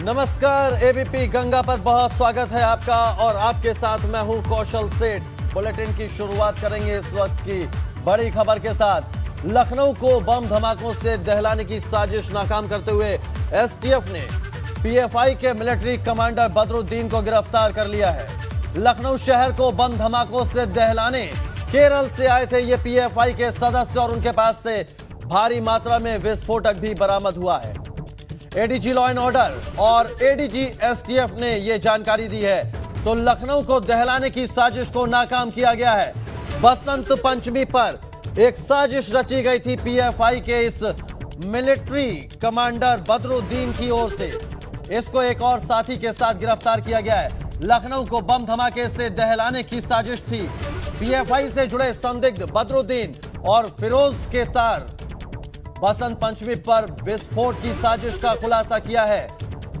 नमस्कार, एबीपी गंगा पर बहुत स्वागत है आपका और आपके साथ मैं हूं कौशल सेठ। बुलेटिन की शुरुआत करेंगे इस वक्त की बड़ी खबर के साथ। लखनऊ को बम धमाकों से दहलाने की साजिश नाकाम करते हुए एसटीएफ ने पीएफआई के मिलिट्री कमांडर बदरुद्दीन को गिरफ्तार कर लिया है। लखनऊ शहर को बम धमाकों से दहलाने केरल से आए थे ये पीएफआई के सदस्य और उनके पास से भारी मात्रा में विस्फोटक भी बरामद हुआ है। एडीजी लॉ एंड ऑर्डर और एडीजी एसटीएफ ने यह जानकारी दी है। तो लखनऊ को दहलाने की साजिश को नाकाम किया गया है। बसंत पंचमी पर एक साजिश रची गई थी पीएफआई के इस मिलिट्री कमांडर बदरुद्दीन की ओर से। इसको एक और साथी के साथ गिरफ्तार किया गया है। लखनऊ को बम धमाके से दहलाने की साजिश थी। पीएफआई से जुड़े संदिग्ध बदरुद्दीन और फिरोज के तार बसंत पंचमी पर विस्फोट की साजिश का खुलासा किया है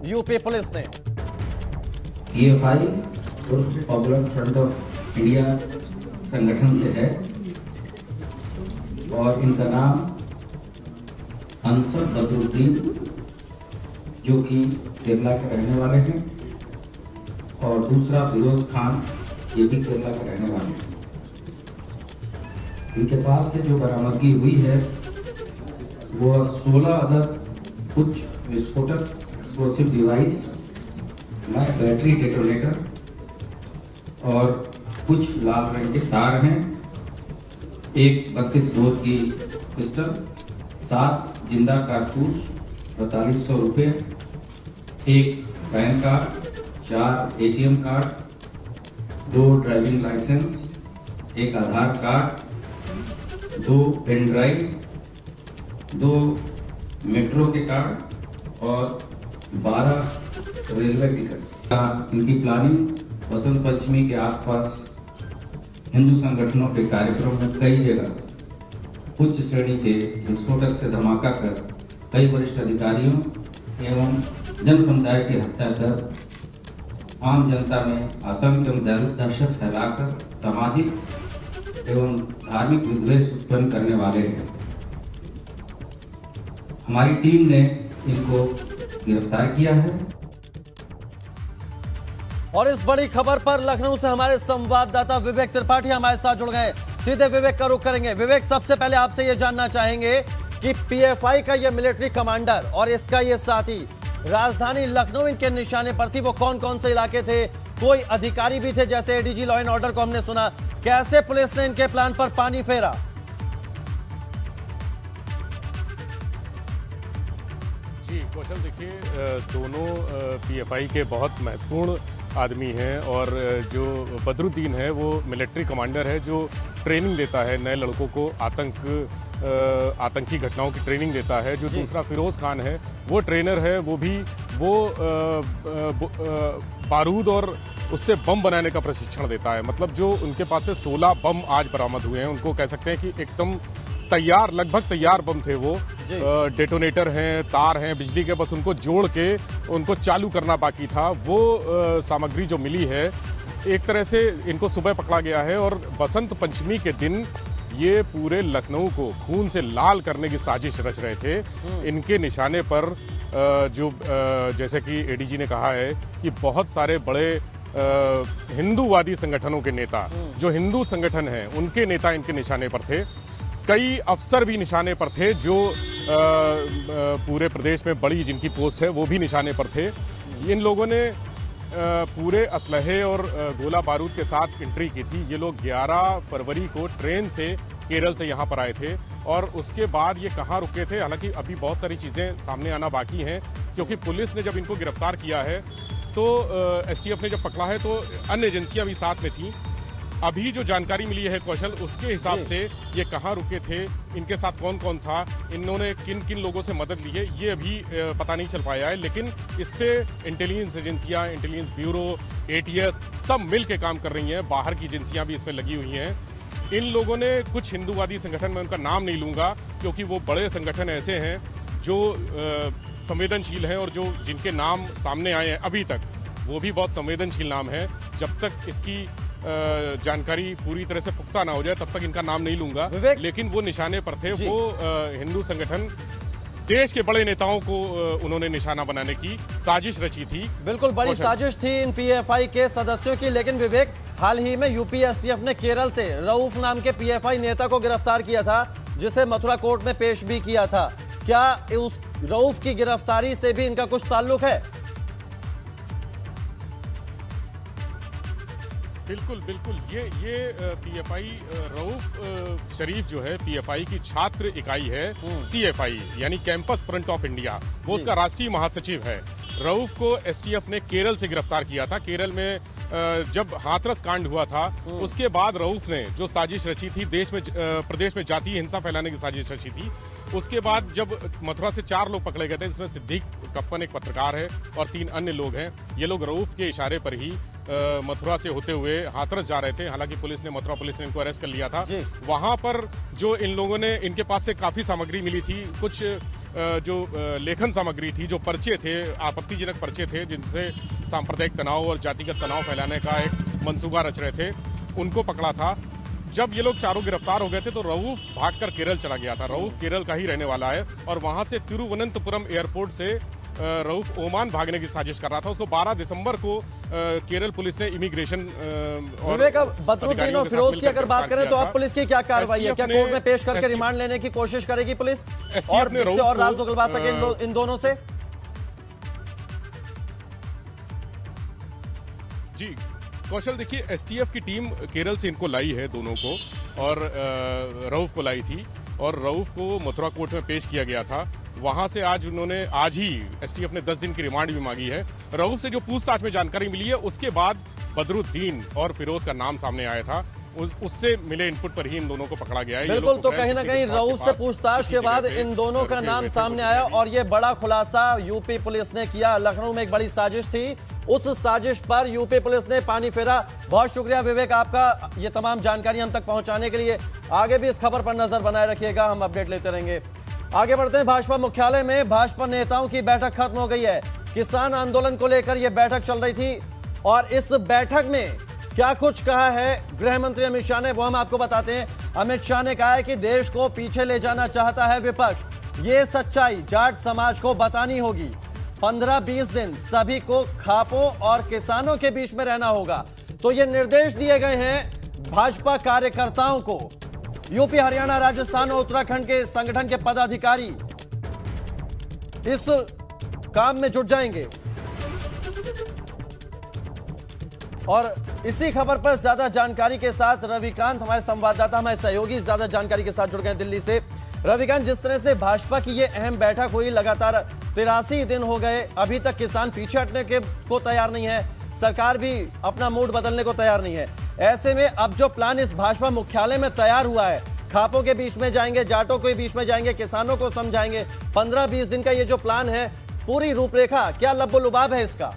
यूपी पुलिस ने। PFI popular front of India संगठन से है और इनका नाम अंसर बदरुद्दीन, जो कि केरला के रहने वाले हैं, और दूसरा फिरोज खान, ये भी केरला के रहने वाले हैं। इनके पास से जो बरामदगी हुई है वो 16 अदद उच्च विस्फोटक एक्सप्लोसिव डिवाइस, बैटरी डेटोनेटर और कुछ लाल रंग के तार हैं, एक 32 बोर की पिस्टल, 7 जिंदा कारतूस, 4500 रुपये, एक PAN card, 4 ATM card, 2 driving licence, एक Aadhaar card, 2 pen drive, 2 metro के कार्ड और 12 रेलवे टिकट। इनकी प्लानिंग बसंत पंचमी के आसपास हिंदू संगठनों के कार्यक्रम में कई जगह उच्च श्रेणी के विस्फोटक से धमाका कर कई वरिष्ठ अधिकारियों एवं जन समुदाय की हत्या कर आम जनता में आतंक एवं दहशत फैलाकर सामाजिक एवं धार्मिक विद्वेष उत्पन्न करने वाले हैं। हमारी टीम ने इनको गिरफ्तार किया है। और इस बड़ी खबर पर लखनऊ से हमारे संवाददाता विवेक त्रिपाठी हमारे साथ जुड़ गए। सीधे विवेक का रुख करेंगे। विवेक, सबसे पहले आपसे यह जानना चाहेंगे कि पीएफआई का यह मिलिट्री कमांडर और इसका यह साथी राजधानी लखनऊ इनके निशाने पर थी, वो कौन कौन से इलाके थे? कोई अधिकारी भी थे जैसे एडीजी लॉ एंड ऑर्डर को हमने सुना। कैसे पुलिस ने इनके प्लान पर पानी फेरा? जी कौशल, देखिए दोनों पीएफआई के बहुत महत्वपूर्ण आदमी हैं और जो बदरुद्दीन है वो मिलिट्री कमांडर है जो ट्रेनिंग देता है नए लड़कों को, आतंकी घटनाओं की ट्रेनिंग देता है। जो दूसरा फिरोज खान है वो ट्रेनर है, वो बारूद और उससे बम बनाने का प्रशिक्षण देता है। मतलब जो उनके पास से 16 बम आज बरामद हुए हैं, उनको कह सकते हैं कि एकदम तैयार, लगभग तैयार बम थे वो। डेटोनेटर हैं, तार हैं, बिजली के, बस उनको जोड़ के उनको चालू करना बाकी था। वो सामग्री जो मिली है, एक तरह से इनको सुबह पकड़ा गया है और बसंत पंचमी के दिन ये पूरे लखनऊ को खून से लाल करने की साजिश रच रहे थे। इनके निशाने पर जैसे कि एडीजी ने कहा है कि बहुत सारे बड़े हिंदूवादी संगठनों के नेता, जो हिंदू संगठन हैं, उनके नेता इनके निशाने पर थे। कई अफसर भी निशाने पर थे जो पूरे प्रदेश में बड़ी जिनकी पोस्ट है वो भी निशाने पर थे। इन लोगों ने पूरे असलहे और गोला बारूद के साथ एंट्री की थी। ये लोग 11 फरवरी को ट्रेन से केरल से यहाँ पर आए थे और उसके बाद ये कहाँ रुके थे, हालांकि अभी बहुत सारी चीज़ें सामने आना बाकी हैं, क्योंकि पुलिस ने जब इनको गिरफ्तार किया है तो एसटीएफ ने जब पकड़ा है तो अन्य एजेंसियाँ भी साथ में थीं। अभी जो जानकारी मिली है कौशल, उसके हिसाब से ये कहाँ रुके थे, इनके साथ कौन कौन था, इन्होंने किन किन लोगों से मदद ली है, ये अभी पता नहीं चल पाया है। लेकिन इस पे इंटेलिजेंस एजेंसियाँ, इंटेलिजेंस ब्यूरो, एटीएस सब मिल के काम कर रही हैं। बाहर की एजेंसियाँ भी इसमें लगी हुई हैं। इन लोगों ने कुछ हिंदूवादी संगठन, में उनका नाम नहीं लूँगा क्योंकि वो बड़े संगठन ऐसे हैं जो संवेदनशील हैं और जिनके नाम सामने आए हैं अभी तक, वो भी बहुत संवेदनशील नाम है। जब तक इसकी जानकारी पूरी तरह से पुख्ता ना हो जाए तब तक इनका नाम नहीं लूंगा। लेकिन वो निशाने पर थे। वो हिंदू संगठन देश के बड़े नेताओं को उन्होंने निशाना बनाने की साजिश रची थी। बिल्कुल बड़ी साजिश थी इन पीएफआई के सदस्यों की। लेकिन विवेक, हाल ही में यूपी एसटीएफ ने केरल से रऊफ नाम के पीएफआई नेता को गिरफ्तार किया था, जिसे मथुरा कोर्ट में पेश भी किया था। क्या उस रऊफ की गिरफ्तारी से भी इनका कुछ ताल्लुक है? बिल्कुल बिल्कुल, ये पीएफआई रऊफ शरीफ जो है पीएफआई की छात्र इकाई है, सीएफआई यानी कैंपस फ्रंट ऑफ इंडिया, वो उसका राष्ट्रीय महासचिव है। रऊफ को एसटीएफ ने केरल से गिरफ्तार किया था। केरल में जब हाथरस कांड हुआ था, उसके बाद रऊफ ने जो साजिश रची थी, प्रदेश में जातीय हिंसा फैलाने की साजिश रची थी, उसके बाद जब मथुरा से 4 लोग पकड़े गए थे, जिसमें सिद्दीक कप्पन एक पत्रकार है और 3 अन्य लोग हैं। ये लोग रऊफ के इशारे पर ही मथुरा से होते हुए हाथरस जा रहे थे। हालांकि मथुरा पुलिस ने इनको अरेस्ट कर लिया था। वहां पर जो इन लोगों ने, इनके पास से काफी सामग्री मिली थी, कुछ जो लेखन सामग्री थी, जो पर्चे थे, आपत्तिजनक पर्चे थे, जिनसे सांप्रदायिक तनाव और जातिगत तनाव फैलाने का एक मंसूबा रच रहे थे, उनको पकड़ा था। जब ये लोग चारों गिरफ्तार हो गए थे तो रऊफ भागकर केरल चला गया था। रऊफ केरल का ही रहने वाला है और वहां से तिरुवनंतपुरम एयरपोर्ट से रऊफ ओमान भागने की साजिश कर रहा था। उसको 12 दिसंबर को केरल पुलिस ने इमिग्रेशन और बदरुद्दीन और फिरोज की अगर बात करें तो अब पुलिस की क्या कार्रवाई है? क्या कोर्ट में पेश करके रिमांड लेने की कोशिश करेगी पुलिस और राज उगलवा सके इन दोनों से? जी कौशल, देखिए एसटीएफ की टीम केरल से इनको लाई है, दोनों को, और रऊफ को लाई थी और रऊफ को मथुरा कोर्ट में पेश किया गया था। वहां से आज ही एसटीएफ ने 10 दिन की रिमांड भी मांगी है। रऊफ से जो पूछताछ में जानकारी मिली है, उसके बाद बदरुद्दीन और फिरोज का नाम सामने आया था। उससे मिले इनपुट पर ही इन दोनों को पकड़ा गया है। बिल्कुल, तो कहीं ना कहीं रऊफ से पूछताछ के बाद इन दोनों का नाम सामने आया और ये बड़ा खुलासा यूपी पुलिस ने किया। लखनऊ में एक बड़ी साजिश थी, उस साजिश पर यूपी पुलिस ने पानी फेरा। बहुत शुक्रिया विवेक आपका ये तमाम जानकारी हम तक पहुंचाने के लिए। आगे भी इस खबर पर नजर बनाए रखिएगा, हम अपडेट लेते रहेंगे। आगे बढ़ते हैं। भाजपा मुख्यालय में भाजपा नेताओं की बैठक खत्म हो गई है। किसान आंदोलन को लेकर यह बैठक चल रही थी और इस बैठक में क्या कुछ कहा है गृह मंत्री अमित शाह ने, वो हम आपको बताते हैं। अमित शाह ने कहा है कि देश को पीछे ले जाना चाहता है विपक्ष। ये सच्चाई जाट समाज को बतानी होगी। 15-20 दिन सभी को खापों और किसानों के बीच में रहना होगा। तो ये निर्देश दिए गए हैं भाजपा कार्यकर्ताओं को। यूपी, हरियाणा, राजस्थान और उत्तराखंड के संगठन के पदाधिकारी इस काम में जुट जाएंगे। और इसी खबर पर ज्यादा जानकारी के साथ रविकांत, हमारे संवाददाता, हमारे सहयोगी ज्यादा जानकारी के साथ जुड़ गए दिल्ली से। रविकांत, जिस तरह से भाजपा की ये अहम बैठक हुई, लगातार 83 दिन हो गए, अभी तक किसान पीछे हटने को तैयार नहीं है, सरकार भी अपना मूड बदलने को तैयार नहीं है। ऐसे में अब जो प्लान इस भाजपा मुख्यालय में तैयार हुआ है, खापों के बीच में जाएंगे, जाटों के बीच में जाएंगे, किसानों को समझाएंगे, 15-20 दिन का ये जो प्लान है, पूरी रूपरेखा क्या लब्बो-लुबाब है इसका?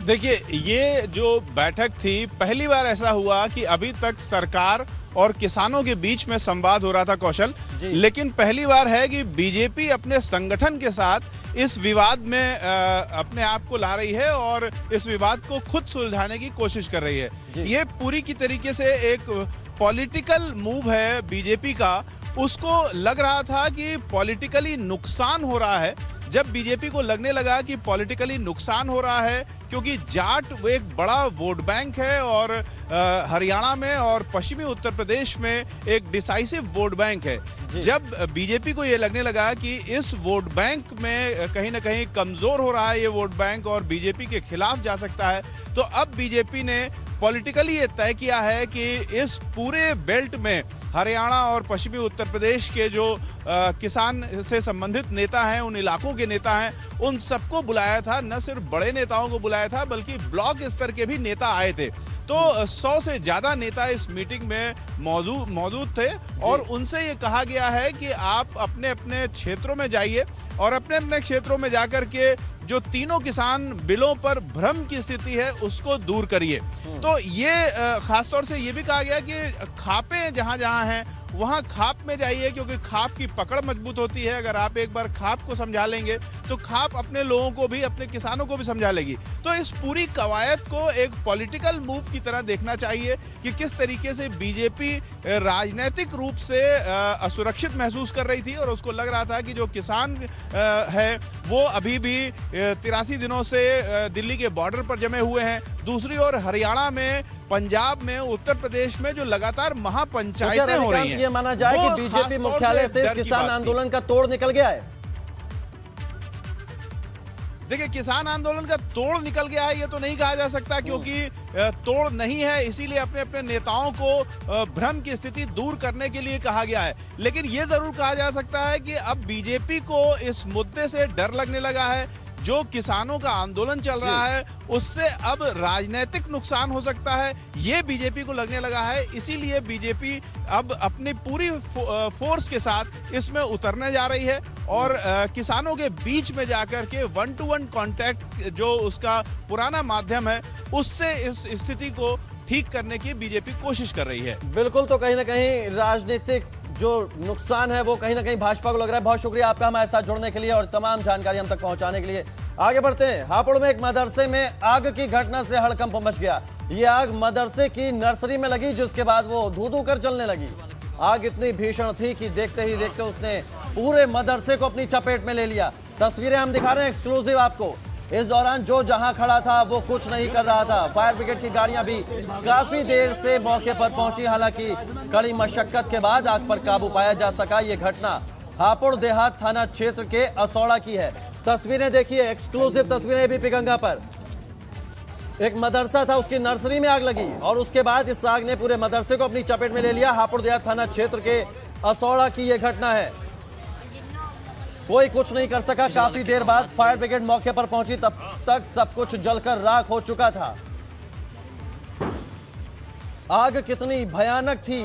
देखिए, ये जो बैठक थी, पहली बार ऐसा हुआ कि अभी तक सरकार और किसानों के बीच में संवाद हो रहा था कौशल, लेकिन पहली बार है कि बीजेपी अपने संगठन के साथ इस विवाद में अपने आप को ला रही है और इस विवाद को खुद सुलझाने की कोशिश कर रही है। ये पूरी की तरीके से एक पॉलिटिकल मूव है बीजेपी का। उसको लग रहा था कि पॉलिटिकली नुकसान हो रहा है। जब बीजेपी को लगने लगा कि पॉलिटिकली नुकसान हो रहा है, क्योंकि जाट वो एक बड़ा वोट बैंक है और हरियाणा में और पश्चिमी उत्तर प्रदेश में एक डिसाइसिव वोट बैंक है। जब बीजेपी को ये लगने लगा कि इस वोट बैंक में कहीं ना कहीं कमजोर हो रहा है ये वोट बैंक और बीजेपी के खिलाफ जा सकता है, तो अब बीजेपी ने पॉलिटिकली ये तय किया है कि इस पूरे बेल्ट में हरियाणा और पश्चिमी उत्तर प्रदेश के जो किसान से संबंधित नेता हैं, उन इलाकों के नेता हैं, उन सबको बुलाया था। न सिर्फ बड़े नेताओं को बुलाया था, बल्कि ब्लॉक स्तर के भी नेता आए थे। तो 100 से ज्यादा नेता इस मीटिंग में मौजूद थे और उनसे ये कहा गया है कि आप अपने अपने क्षेत्रों में जाइए और अपने अपने क्षेत्रों में जाकर के जो तीनों किसान बिलों पर भ्रम की स्थिति है उसको दूर करिए। तो ये खासतौर से ये भी कहा गया कि खापे जहां जहां हैं वहां खाप में जाइए, क्योंकि खाप की पकड़ मजबूत होती है। अगर आप एक बार खाप को समझा लेंगे तो खाप अपने लोगों को भी, अपने किसानों को भी समझा लेगी। तो इस पूरी कवायद को एक पॉलिटिकल मूव की तरह देखना चाहिए कि किस तरीके से बीजेपी राजनीतिक रूप से असुरक्षित महसूस कर रही थी और उसको लग रहा था कि जो किसान है वो अभी भी 83 दिनों से दिल्ली के बॉर्डर पर जमे हुए हैं। दूसरी ओर हरियाणा में, पंजाब में, उत्तर प्रदेश में जो लगातार महापंचायतें हो रही हैं, ये माना जाए कि बीजेपी मुख्यालय से इस किसान आंदोलन का तोड़ निकल गया है। देखिए, किसान आंदोलन का तोड़ निकल गया है ये तो नहीं कहा जा सकता, क्योंकि तोड़ नहीं है, इसीलिए अपने अपने नेताओं को भ्रम की स्थिति दूर करने के लिए कहा गया है। लेकिन ये जरूर कहा जा सकता है कि अब बीजेपी को इस मुद्दे से डर लगने लगा है। जो किसानों का आंदोलन चल रहा है उससे अब राजनीतिक नुकसान हो सकता है, ये बीजेपी को लगने लगा है। इसीलिए बीजेपी अब अपनी पूरी फोर्स के साथ इसमें उतरने जा रही है और किसानों के बीच में जाकर के 1-to-1 कांटेक्ट जो उसका पुराना माध्यम है उससे इस स्थिति को ठीक करने की बीजेपी कोशिश कर रही है। बिल्कुल, तो कहीं ना कहीं राजनीतिक जो नुकसान है वो कहीं ना कहीं भाजपा को लग रहा है। बहुत शुक्रिया आपका हमारे साथ जुड़ने के लिए और तमाम जानकारी हम तक पहुंचाने के लिए। आगे बढ़ते हैं। हापुड़ में एक मदरसे में आग की घटना से हड़कंप मच गया। ये आग मदरसे की नर्सरी में लगी, जिसके बाद वो धू-धू कर जलने लगी। आग इतनी भीषण थी कि देखते ही देखते उसने पूरे मदरसे को अपनी चपेट में ले लिया। तस्वीरें हम दिखा रहे हैं एक्सक्लूसिव आपको। इस दौरान जो जहां खड़ा था वो कुछ नहीं कर रहा था। फायर ब्रिगेड की गाड़ियां भी काफी देर से मौके पर पहुंची, हालांकि कड़ी मशक्कत के बाद आग पर काबू पाया जा सका। ये घटना हापुड़ देहात थाना क्षेत्र के असौड़ा की है। तस्वीरें देखिए, एक्सक्लूसिव तस्वीरें एबीपी गंगा पर। एक मदरसा था, उसकी नर्सरी में आग लगी और उसके बाद इस आग ने पूरे मदरसे को अपनी चपेट में ले लिया। हापुड़ देहात थाना क्षेत्र के असौड़ा की यह घटना है। कोई कुछ नहीं कर सका। काफी देर बाद फायर ब्रिगेड मौके पर पहुंची, तब तक सब कुछ जलकर राख हो चुका था। आग कितनी भयानक थी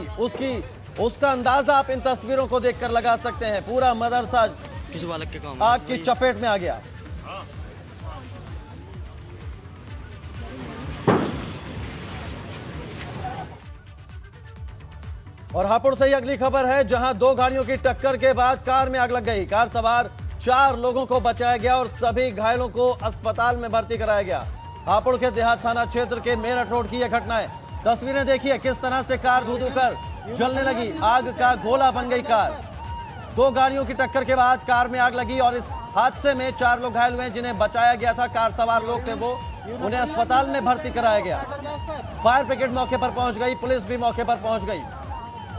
उसका अंदाजा आप इन तस्वीरों को देखकर लगा सकते हैं। पूरा मदरसा आग की चपेट में आ गया। और हापुड़ से ही अगली खबर है, जहां दो गाड़ियों की टक्कर के बाद कार में आग लग गई। कार सवार 4 लोगों को बचाया गया और सभी घायलों को अस्पताल में भर्ती कराया गया। हापुड़ के देहात थाना क्षेत्र के मेरठ रोड की यह घटना है। तस्वीरें देखिए किस तरह से कार धू-धू कर जलने लगी। आग का गोला बन गई कार। 2 गाड़ियों की टक्कर के बाद कार में आग लगी और इस हादसे में 4 लोग घायल हुए, जिन्हें बचाया गया था। कार सवार लोग थे वो, उन्हें अस्पताल में भर्ती कराया गया। फायर ब्रिगेड मौके पर पहुंच गई, पुलिस भी मौके पर पहुंच गई।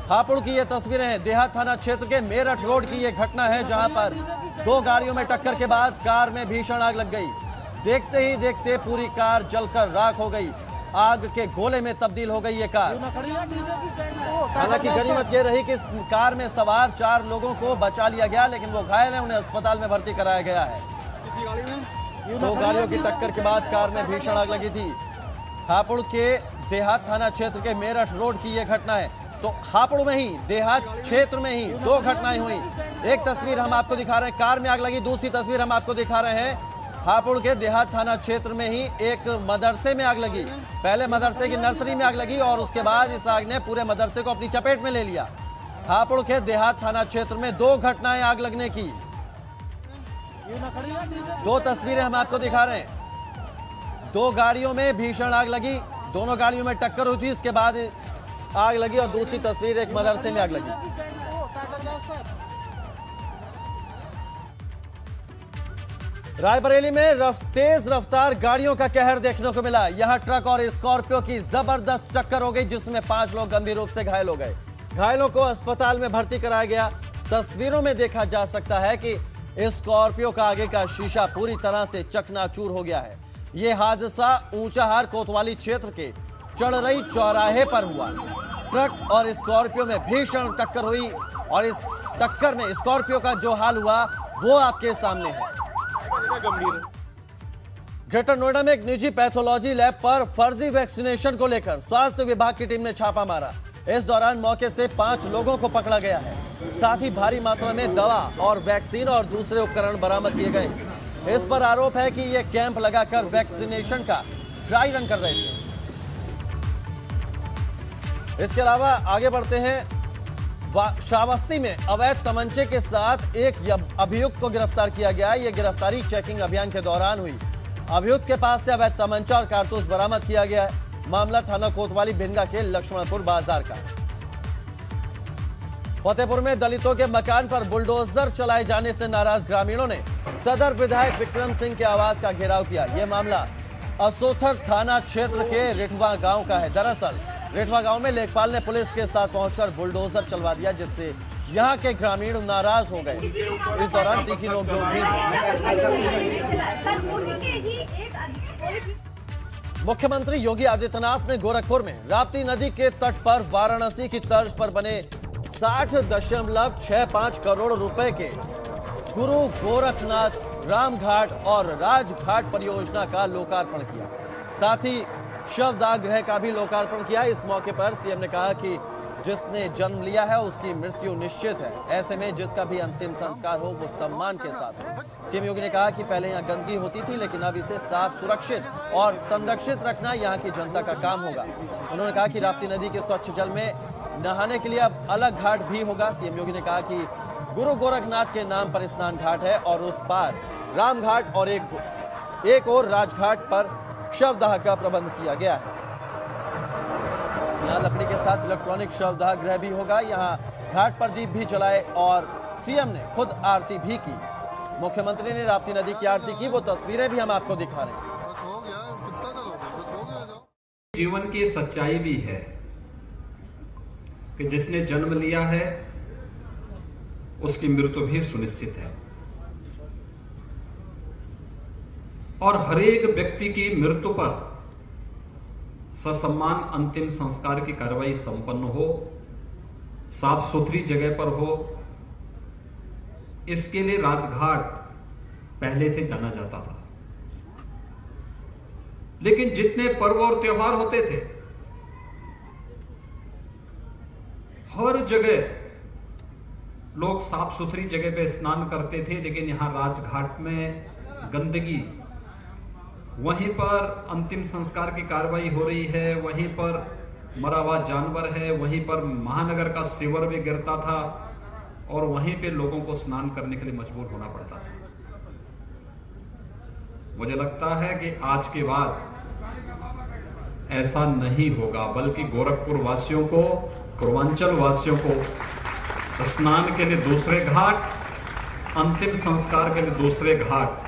हापुड़ की ये तस्वीरें हैं। देहात थाना क्षेत्र के मेरठ रोड की ये घटना है, जहां पर 2 गाड़ियों में टक्कर के बाद कार में भीषण आग लग गई। देखते ही देखते पूरी कार जलकर राख हो गई। आग के गोले में तब्दील हो गई ये कार। हालांकि गनीमत ये रही कि इस कार में सवार 4 लोगों को बचा लिया गया, लेकिन वो घायल हैं, उन्हें अस्पताल में भर्ती कराया गया है। 2 गाड़ियों की टक्कर के बाद कार में भीषण आग लगी थी। हापुड़ के देहात थाना क्षेत्र के मेरठ रोड की ये घटना है। तो हापुड़ में ही, देहात क्षेत्र में ही 2 घटनाएं हुई। एक तस्वीर हम आपको दिखा रहे हैं, कार में आग लगी। दूसरी तस्वीर हम आपको दिखा रहे हैं, हापुड़ के देहात थाना क्षेत्र में ही एक मदरसे में आग लगी। पहले मदरसे की नर्सरी में आग लगी और उसके बाद इस आग ने पूरे मदरसे को अपनी चपेट में ले लिया। हापुड़ के देहात थाना क्षेत्र में 2 घटनाएं आग लगने की। 2 तस्वीरें हम आपको दिखा रहे हैं। 2 गाड़ियों में भीषण आग लगी, दोनों गाड़ियों में टक्कर हुई थी, इसके बाद आग लगी। और दूसरी तस्वीर एक मदरसे में आग लगी। रायबरेली में तेज रफ्तार गाड़ियों का कहर देखने को मिला। यहां ट्रक और स्कॉर्पियो की जबरदस्त टक्कर हो गई, जिसमें 5 लोग गंभीर रूप से घायल हो गए। घायलों को अस्पताल में भर्ती कराया गया। तस्वीरों में देखा जा सकता है कि स्कॉर्पियो का आगे का शीशा पूरी तरह से चकनाचूर हो गया है। यह हादसा ऊंचाहार कोतवाली क्षेत्र के चढ़रई चौराहे पर हुआ। ट्रक और स्कॉर्पियो में भीषण टक्कर हुई और इस टक्कर में स्कॉर्पियो का जो हाल हुआ वो आपके सामने है। ग्रेटर नोएडा में एक निजी पैथोलॉजी लैब पर फर्जी वैक्सीनेशन को लेकर स्वास्थ्य विभाग की टीम ने छापा मारा। इस दौरान मौके से 5 लोगों को पकड़ा गया है। साथ ही भारी मात्रा में दवा और वैक्सीन और दूसरे उपकरण बरामद किए गए। इस पर आरोप है कि ये कैंप लगाकर वैक्सीनेशन का ड्राई रन कर रहे थे। इसके अलावा आगे बढ़ते हैं। श्रावस्ती में अवैध तमंचे के साथ एक अभियुक्त को गिरफ्तार किया गया। यह गिरफ्तारी चेकिंग अभियान के दौरान हुई। अभियुक्त के पास से अवैध तमंचा और कारतूस बरामद किया गया है। मामला थाना कोतवाली भिंगा के लक्ष्मणपुर बाजार का है। फतेहपुर में दलितों के मकान पर बुलडोजर चलाए जाने से नाराज ग्रामीणों ने सदर विधायक विक्रम सिंह के आवास का घेराव किया। यह मामला असोथर थाना क्षेत्र के रिठवा गांव का है। दरअसल रिठवा गांव में लेखपाल ने पुलिस के साथ पहुंचकर बुलडोजर चलवा दिया, जिससे यहां के ग्रामीण नाराज हो गए। इस दौरान तीखी नोकझोंक भी। मुख्यमंत्री योगी आदित्यनाथ ने गोरखपुर में राप्ती नदी के तट पर वाराणसी की तर्ज पर बने 60.65 करोड़ रुपए के गुरु गोरखनाथ रामघाट और राजघाट परियोजना का लोकार्पण किया। साथ ही शवदाह गृह का भी लोकार्पण किया। इस मौके पर सीएम ने कहा कि जिसने जन्म लिया है उसकी मृत्यु निश्चित है। ऐसे में जिसका भी अंतिम संस्कार हो वो सम्मान के साथ हो। सीएम योगी ने कहा कि पहले यहाँ गंदगी होती थी, लेकिन अब इसे साफ, सुरक्षित और संरक्षित रखना यहाँ की जनता का काम होगा। उन्होंने कहा कि राप्ती नदी के स्वच्छ जल में नहाने के लिए अब अलग घाट भी होगा। सीएम योगी ने कहा कि गुरु गोरखनाथ के नाम पर स्नान घाट है और उस पार रामघाट और एक और राजघाट पर शवदाह का प्रबंध किया गया है। यहाँ लकड़ी के साथ इलेक्ट्रॉनिक शवदाह गृह भी होगा। यहाँ घाट पर दीप भी जलाए और सीएम ने खुद आरती भी की। मुख्यमंत्री ने राप्ती नदी की आरती की, वो तस्वीरें भी हम आपको दिखा रहे हैं। जीवन की सच्चाई भी है कि जिसने जन्म लिया है उसकी मृत्यु भी सुनिश्चित है और हर एक व्यक्ति की मृत्यु पर ससम्मान अंतिम संस्कार की कार्रवाई संपन्न हो, साफ सुथरी जगह पर हो। इसके लिए राजघाट पहले से जाना जाता था, लेकिन जितने पर्व और त्योहार होते थे हर जगह लोग साफ सुथरी जगह पे स्नान करते थे, लेकिन यहां राजघाट में गंदगी, वहीं पर अंतिम संस्कार की कार्रवाई हो रही है, वहीं पर मरा हुआ जानवर है, वहीं पर महानगर का सीवर भी गिरता था और वहीं पे लोगों को स्नान करने के लिए मजबूर होना पड़ता था। मुझे लगता है कि आज के बाद ऐसा नहीं होगा, बल्कि गोरखपुर वासियों को, पूर्वांचल वासियों को स्नान के लिए दूसरे घाट, अंतिम संस्कार के लिए दूसरे घाट,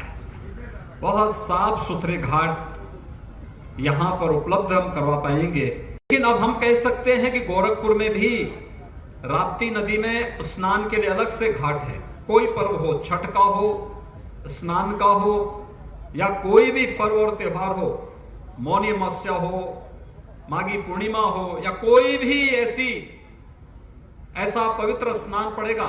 बहुत साफ सुथरे घाट यहां पर उपलब्ध हम करवा पाएंगे। लेकिन अब हम कह सकते हैं कि गोरखपुर में भी राप्ती नदी में स्नान के लिए अलग से घाट है। कोई पर्व हो, छठ का हो, स्नान का हो, या कोई भी पर्व और त्योहार हो, मौनी अमावस्या हो, माघी पूर्णिमा हो, या कोई भी ऐसा पवित्र स्नान पड़ेगा,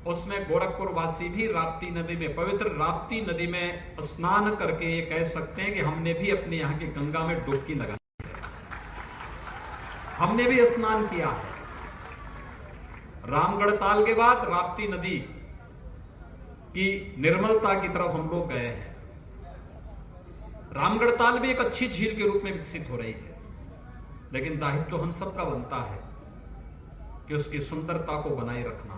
उसमें गोरखपुर वासी भी राप्ती नदी में, पवित्र राप्ती नदी में स्नान करके ये कह सकते हैं कि हमने भी अपने यहाँ की गंगा में डुबकी लगाई है, हमने भी स्नान किया है। रामगढ़ ताल के बाद राप्ती नदी की निर्मलता की तरफ हम लोग गए हैं। रामगढ़ ताल भी एक अच्छी झील के रूप में विकसित हो रही है, लेकिन दायित्व तो हम सबका बनता है कि उसकी सुंदरता को बनाए रखना।